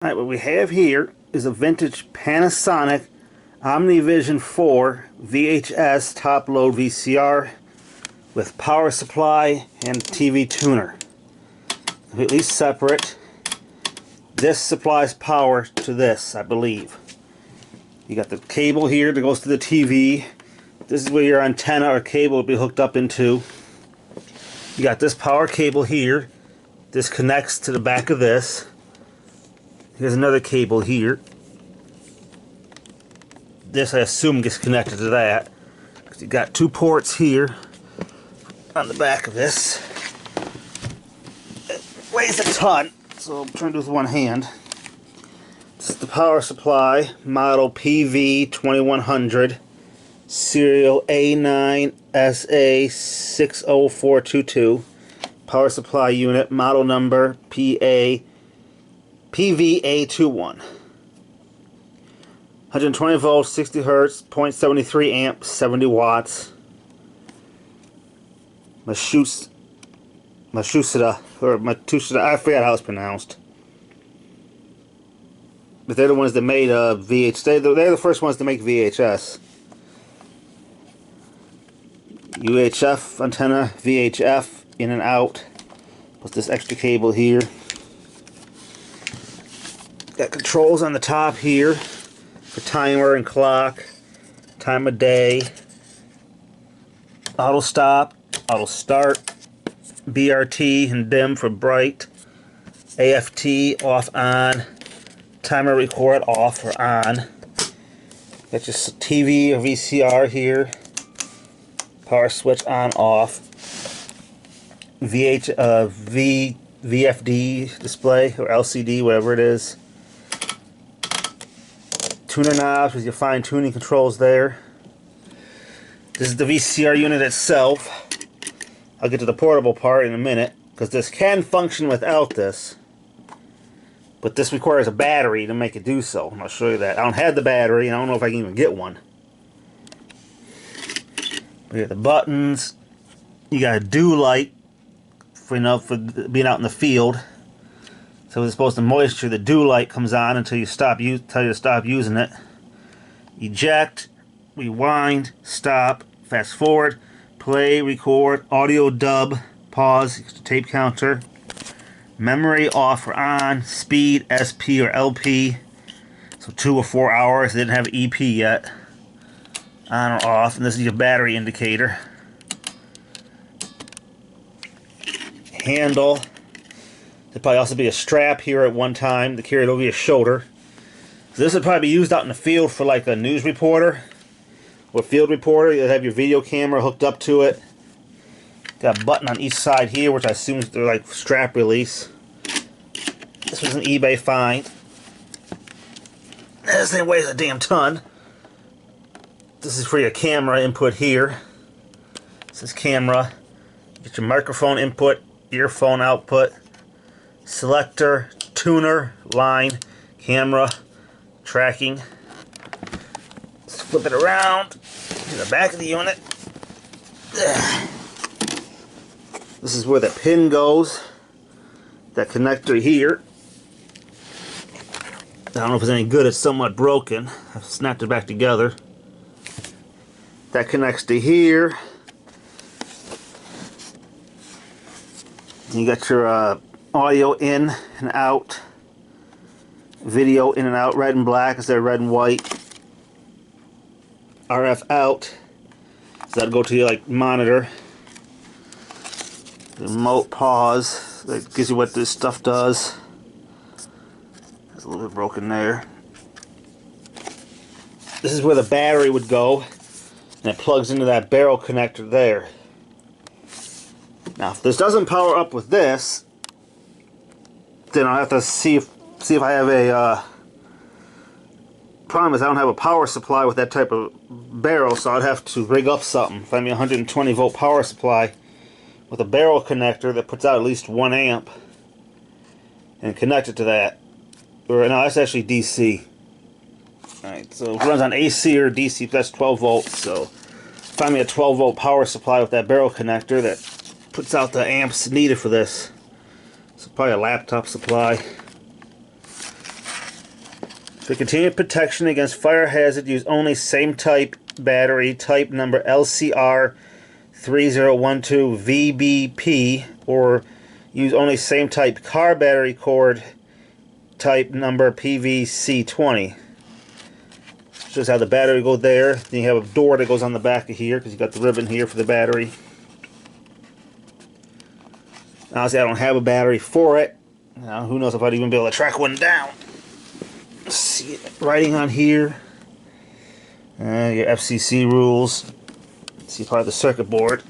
Alright, what we have here is a vintage Panasonic Omnivision IV VHS top-load VCR with power supply and TV tuner. Completely separate. This supplies power to this, I believe. You got the cable here that goes to the TV. This is where your antenna or cable will be hooked up into. You got this power cable here. This connects to the back of this. Here's another cable here. This, I assume, gets connected to that. You got two ports here on the back of this. It weighs a ton, so I'm trying to do with one hand. This is the power supply, model PV2100, serial A9SA60422. Power supply unit, model number PVA21. 120 volts, 60 hertz, 0.73 amps, 70 watts. Matushita, I forget how it's pronounced. But they're the ones that made VHS. They're the first ones to make VHS. UHF antenna, VHF, in and out. Plus this extra cable here. Got controls on the top here for timer and clock, time of day, auto stop, auto start, BRT and dim for bright, AFT off on, timer record off or on. Got your TV or VCR here, power switch on off, VFD display or LCD, whatever it is. Tuner knobs with your fine tuning controls there. This is the VCR unit itself. I'll get to the portable part in a minute, because this can function without this. But this requires a battery to make it do so. I'll show you that. I don't have the battery, and I don't know if I can even get one. We got the buttons. You got a dew light for being out in the field. So it's supposed to moisture. The dew light comes on until you tell you to stop using it. Eject, rewind, stop, fast forward, play, record, audio dub, pause, tape counter, memory off or on, speed, SP or LP. So 2 or 4 hours. They didn't have EP yet. On or off, and this is your battery indicator. Handle. There'd probably also be a strap here at one time to carry it over your shoulder. So this would probably be used out in the field for like a news reporter or field reporter. You'll have your video camera hooked up to it. Got a button on each side here, which I assume they're like strap release. This was an eBay find. This thing weighs a damn ton. This is for your camera input here. This is camera. Get your microphone input, earphone output. Selector, tuner, line, camera, tracking. Let's flip it around to the back of the unit. This is where the pin goes. That connector here. I don't know if it's any good, it's somewhat broken. I've snapped it back together. That connects to here. You got your audio in and out, video in and out, red and black instead of red and white, RF out, so that'll go to your like monitor, remote pause, that gives you what this stuff does. It's a little bit broken there. This is where the battery would go, and it plugs into that barrel connector there. Now if this doesn't power up with this, then I'll have to see if I have a problem is I don't have a power supply with that type of barrel, so I'd have to rig up something. Find me a 120 volt power supply with a barrel connector that puts out at least 1 amp and connect it to that. Or no, that's actually DC. Alright, so it runs on AC or DC, that's 12 volts, so find me a 12 volt power supply with that barrel connector that puts out the amps needed for this. So probably a laptop supply. For continued protection against fire hazard, use only same type battery, type number LCR 3012 VBP, or use only same type car battery cord, type number PVC20. Shows how the battery goes there. Then you have a door that goes on the back of here because you got the ribbon here for the battery. Honestly, I don't have a battery for it. Now, who knows if I'd even be able to track one down. See it writing on here. Your FCC rules. See part of the circuit board.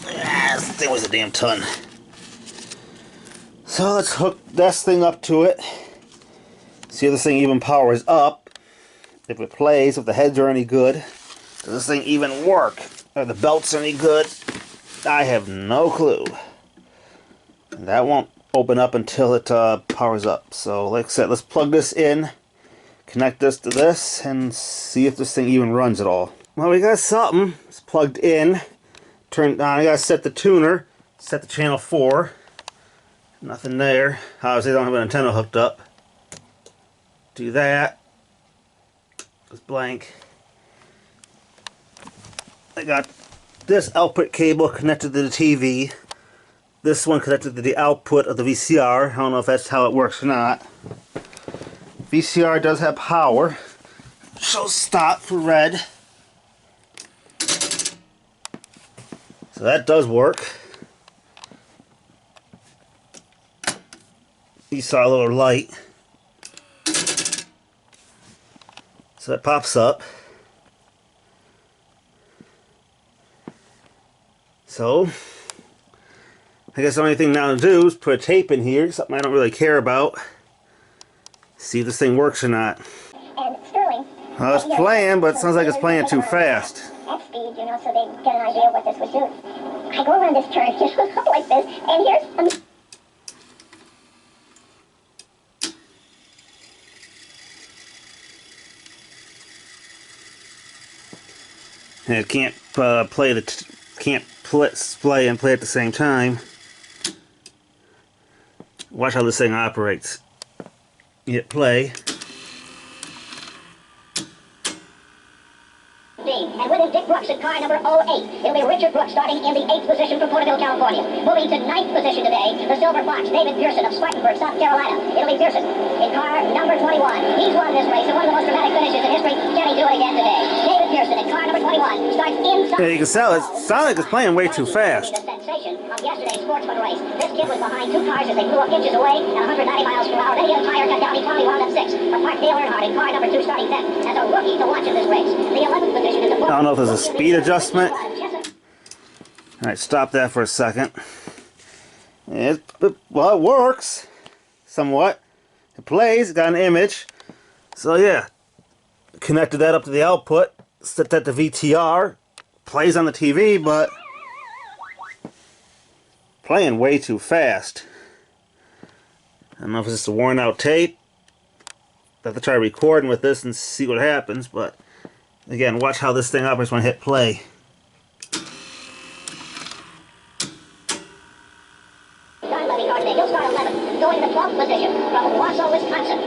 This thing was a damn ton. So let's hook this thing up to it. See if this thing even powers up. If it plays, if the heads are any good. Does this thing even work? Are the belts any good? I have no clue. That won't open up until it powers up. So like I said, let's plug this in, connect this to this, and see if this thing even runs at all. Well, we got something. It's plugged in. Turned on. I gotta set the tuner, set the channel 4. Nothing there. Obviously, I don't have an antenna hooked up. Do that. It's blank. I got this output cable connected to the TV. This one connected to the output of the VCR. I don't know if that's how it works or not. VCR does have power. Shows stop for red. So that does work. You saw a little light. So that pops up. So I guess the only thing now to do is put a tape in here, something I don't really care about. See if this thing works or not. And Sterling. Well, it's playing, but it sounds like it's playing too fast. At speed, you know, so they get an idea of what this would do. I go around this turn, just like this, and here's and it can't play and play at the same time. Watch how this thing operates. You hit play. And with him, Dick Brooks in car number 08. It'll be Richard Brooks starting in the 8th position from Porterville, California. Moving to 9th position today, the Silver Fox, David Pearson of Spartanburg, South Carolina. It'll be Pearson in car number 21. He's won this race and one of the most dramatic finishes in history. Can he do it again today? David Pearson in car number 21 starts inside. Yeah, you can tell it sounds like it's playing way too fast. The sensation of yesterday's sportsman race. This kid was behind 2 cars as they flew up inches away at 190 miles per hour. Then he had a tire cut down. He finally wound up 6. But Mark Dale Earnhardt in car number 2 starting 10th as a rookie to watch in this race. The 11th position is the I don't know if there's a speed adjustment. Alright, stop that for a second. Well, it works. Somewhat. It plays, got an image. So yeah. Connected that up to the output. Set that to VTR. Plays on the TV, but playing way too fast. I don't know if it's just a worn out tape. I have to try recording with this and see what happens, but again, watch how this thing operates when I hit play. He'll start 11th, going to 12th position from Wausau, Wisconsin.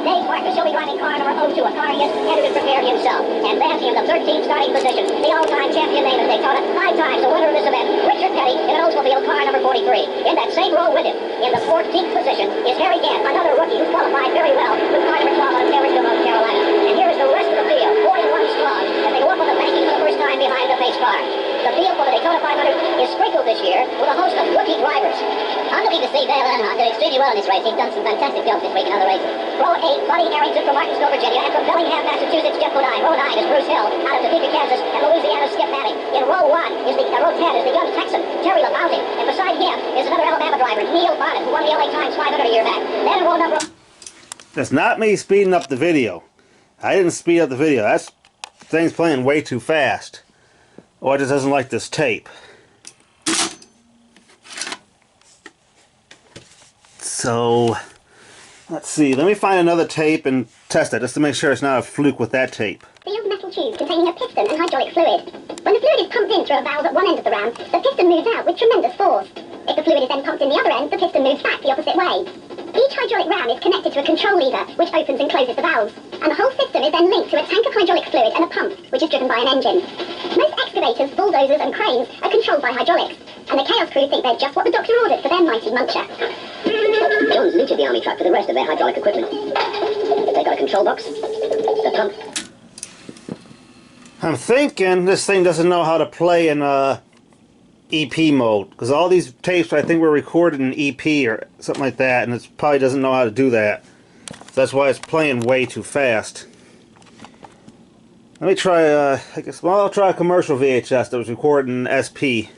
Dave Parker, she'll be driving car number 02, a car he has entered and prepared himself. And then in the 13th starting position, the all-time champion name in Daytona, 5 times the winner of this event, Richard Petty in an Oldsmobile car number 43. In that same row with him, in the 14th position, is Harry Gant, another rookie who qualified very well with car number 12 out of Taylorsville, North Carolina. And here is the rest of the field, 41 strong, as they go up on the banking for the first time behind the pace car. The field for the Daytona 500 is sprinkled this year with a host of rookie drivers. Underneath to see Dale Earnhardt did extremely well in this race. He's done some fantastic jobs this week in other races. Row 8, Buddy Arrington from Martinsville, Virginia. And from Bellingham, Massachusetts, Jeff Bodine. Row 9 is Bruce Hill out of Topeka, Kansas. And Louisiana, Skip Matting. In row 1 is row 10 is the young Texan, Terry LaBounty. And beside him is another Alabama driver, Neil Bonnet, who won the LA Times 500 a year back. Then in row number... That's not me speeding up the video. I didn't speed up the video. That thing's playing way too fast. Or it just doesn't like this tape. So, let's see. Let me find another tape and test it, just to make sure it's not a fluke with that tape. Sealed metal tube containing a piston and hydraulic fluid. When the fluid is pumped in through a valve at one end of the ram, the piston moves out with tremendous force. If the fluid is then pumped in the other end, the piston moves back the opposite way. Each hydraulic ram is connected to a control lever, which opens and closes the valves. And the whole system is then linked to a tank of hydraulic fluid and a pump, which is driven by an engine. Most excavators, bulldozers and cranes are controlled by hydraulics. And the Chaos crew think they're just what the doctor ordered for their mighty muncher. John's looted the army truck for the rest of their hydraulic equipment. They got a control box, the pump. I'm thinking this thing doesn't know how to play in EP mode, because all these tapes I think were recorded in EP or something like that, and it probably doesn't know how to do that. So that's why it's playing way too fast. Let me try, I'll try a commercial VHS that was recorded in SP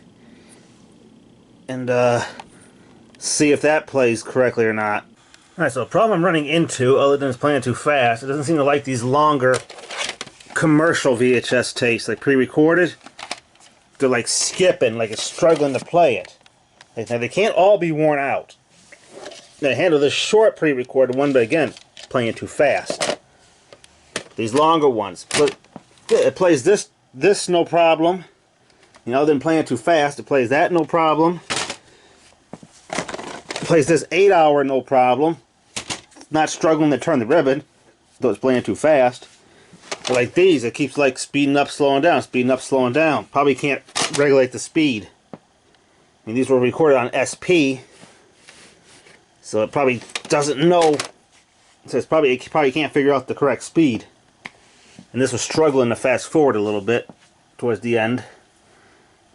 and see if that plays correctly or not. Alright, so the problem I'm running into, other than it's playing too fast, it doesn't seem to like these longer commercial VHS tapes, like pre-recorded. They're like skipping, like it's struggling to play it. Now they can't all be worn out. They handle this short pre-recorded one, but again, playing too fast. These longer ones, but it plays this no problem. You know, then playing too fast, it plays that no problem. It plays this 8-hour no problem. Not struggling to turn the ribbon, though it's playing too fast. But like these, it keeps like speeding up, slowing down, speeding up, slowing down. Probably can't regulate the speed. I mean, these were recorded on SP, so it probably doesn't know. So it probably can't figure out the correct speed. And this was struggling to fast forward a little bit towards the end.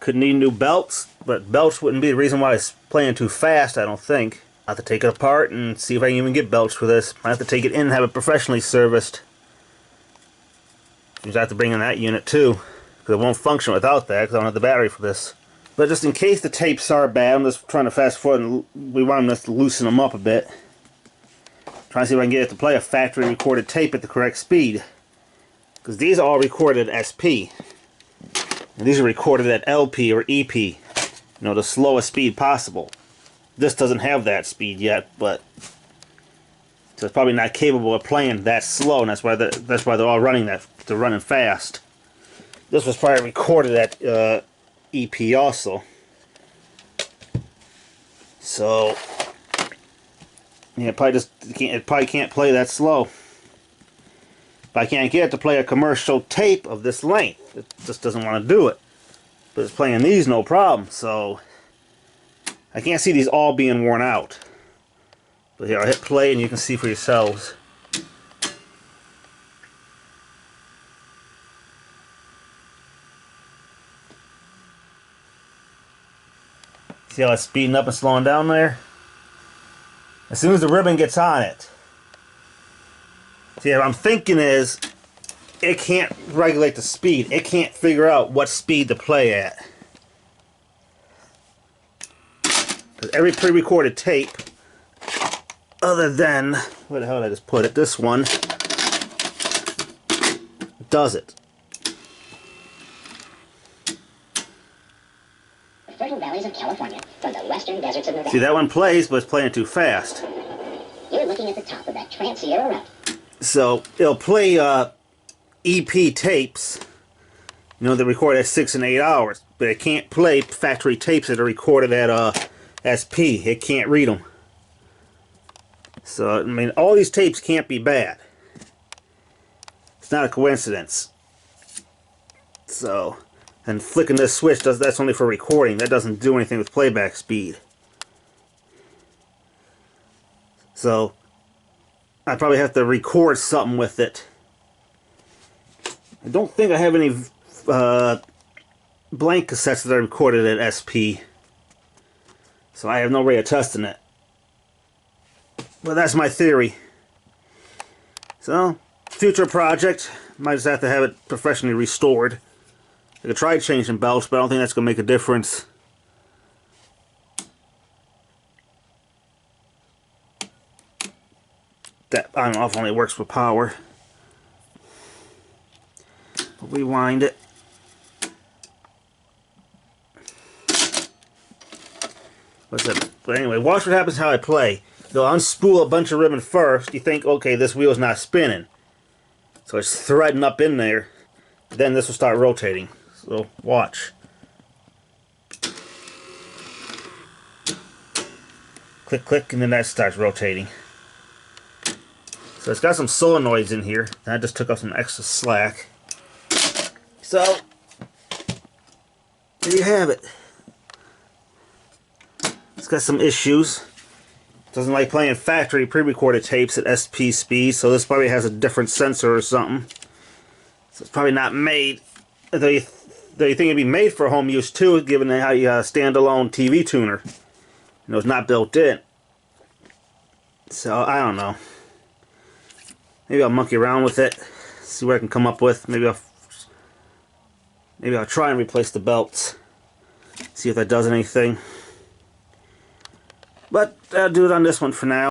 Could need new belts, but belts wouldn't be the reason why it's playing too fast, I don't think. I'll have to take it apart and see if I can even get belts for this. I have to take it in and have it professionally serviced. I have to bring in that unit too, because it won't function without that, because I don't have the battery for this. But just in case the tapes are bad, I'm just trying to fast forward and we want them to loosen them up a bit. Trying to see if I can get it to play a factory recorded tape at the correct speed. Because these are all recorded at SP. And these are recorded at LP or EP. You know, the slowest speed possible. This doesn't have that speed yet, but so it's probably not capable of playing that slow, and that's why they're all running that. They're running fast. This was probably recorded at EP also. So yeah, it probably can't play that slow. But I can't get it to play a commercial tape of this length. It just doesn't want to do it. But it's playing these no problem. So I can't see these all being worn out. But here, I'll hit play and you can see for yourselves. See how it's speeding up and slowing down there? As soon as the ribbon gets on it. See, what I'm thinking is, it can't regulate the speed. It can't figure out what speed to play at. Because every pre-recorded tape, other than, where the hell did I just put it? This one does it. Fertile valleys of California from the western deserts of Nevada. See, that one plays, but it's playing too fast. You're looking at the top of that Trans-Sierra Route. So it'll play EP tapes, you know, they record at 6 and 8 hours, but it can't play factory tapes that are recorded at SP. It can't read them. So I mean, all these tapes can't be bad. It's not a coincidence. So, and flicking this switch that's only for recording. That doesn't do anything with playback speed. So I probably have to record something with it. I don't think I have any blank cassettes that I recorded at SP. So I have no way of testing it. But that's my theory. So, future project. Might just have to have it professionally restored. I could try changing belts, but I don't think that's going to make a difference. That on and off only works with power. Rewind it. What's that? But anyway, watch what happens how I play. They'll unspool a bunch of ribbon first. You think, okay, this wheel's not spinning. So it's threading up in there. Then this will start rotating. So watch. Click, click, and then that starts rotating. So it's got some solenoids in here. I just took off some extra slack. So, there you have it. It's got some issues. Doesn't like playing factory pre-recorded tapes at SP speed, so this probably has a different sensor or something. So it's probably not made. Though you think it'd be made for home use too, given how you standalone TV tuner. You know, it's not built in. So I don't know. Maybe I'll monkey around with it, see what I can come up with. Maybe I'll try and replace the belts. See if that does anything. But I'll do it on this one for now.